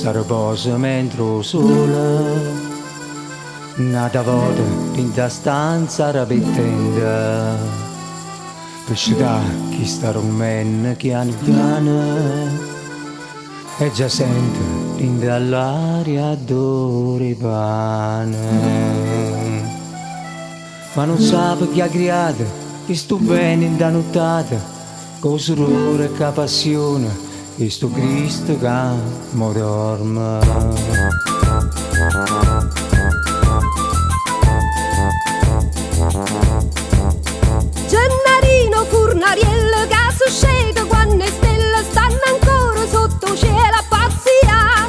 si riposa mentre sola. Nata volta in da stanza rapetenda, per sciutà chi sta rummen piano piano, e già sente in dall'aria d'ore pane. Ma non sa chi ha creato, che sto bene in da nottata, con sorore e che passione, e sto Cristo che mo dorme. Gennarino Furnariello che succede quando le stelle stanno ancora sotto cielo a pazzia.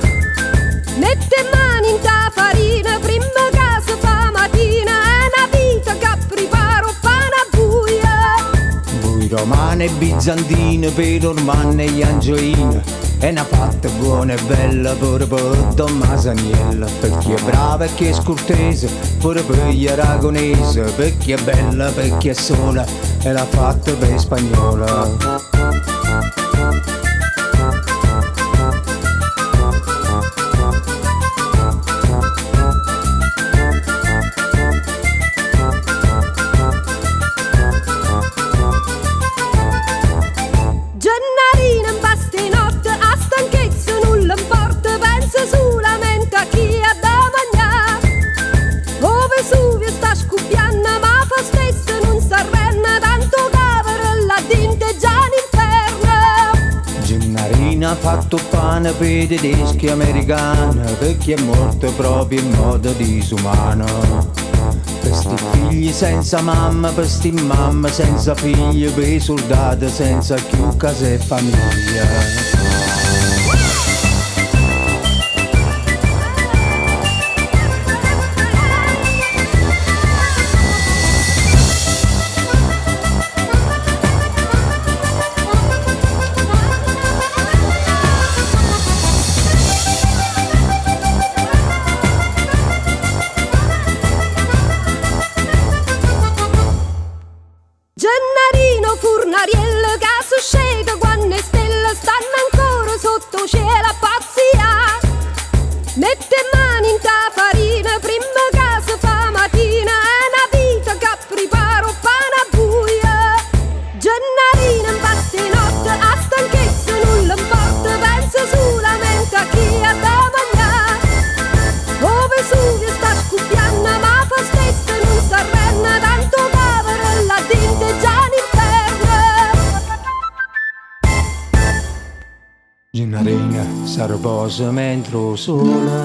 Mette mani in ta farina prima che si fa mattina, è una vita che preparo pane a buia. Voi romane e bizantine per ormane e angioine, è una fatta buona e bella pure per Tommaso Agnello, per chi è brava e chi è scortese, pure per gli aragonese, per chi è bella, per chi è sola, e l'ha fatta per spagnola. Gennarino in baste notte a stanchezza nulla importa, pensa solamente a chi ha da mangiare. O Vesuvio sta scoppiando ma fa stesso non s'arrenna, tanto cavolo là dentro è già l'inferno. Gennarino ha fatto pane per i tedeschi e americani, per chi è morto proprio in modo disumano. Per sti figli senza mamma, per sti mamma senza figli, per i soldati senza più casa e famiglia. Gennarino Furnariello che succede quando le stelle stanno ancora sotto cielo a pazzia. Mette mani in ta farina prima che si fa mattina, è una vita che preparo pane a buia. Gennarino in baste notte a stanchezza nulla importa, pensa solamente a chi ha da mangiare. O Vesuvio sta scoppiando ma fa stesso non s'arrenna, tanto cavolo là dentro è già l'inferno. Gennarina si riposa mentre sola,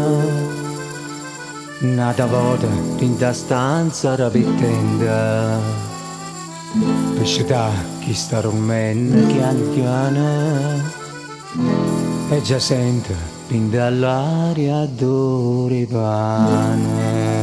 nata volta in da stanza rapetenda, per sciutà chi sta rummen piano piano, e già sente in dall'aria d'ore pane.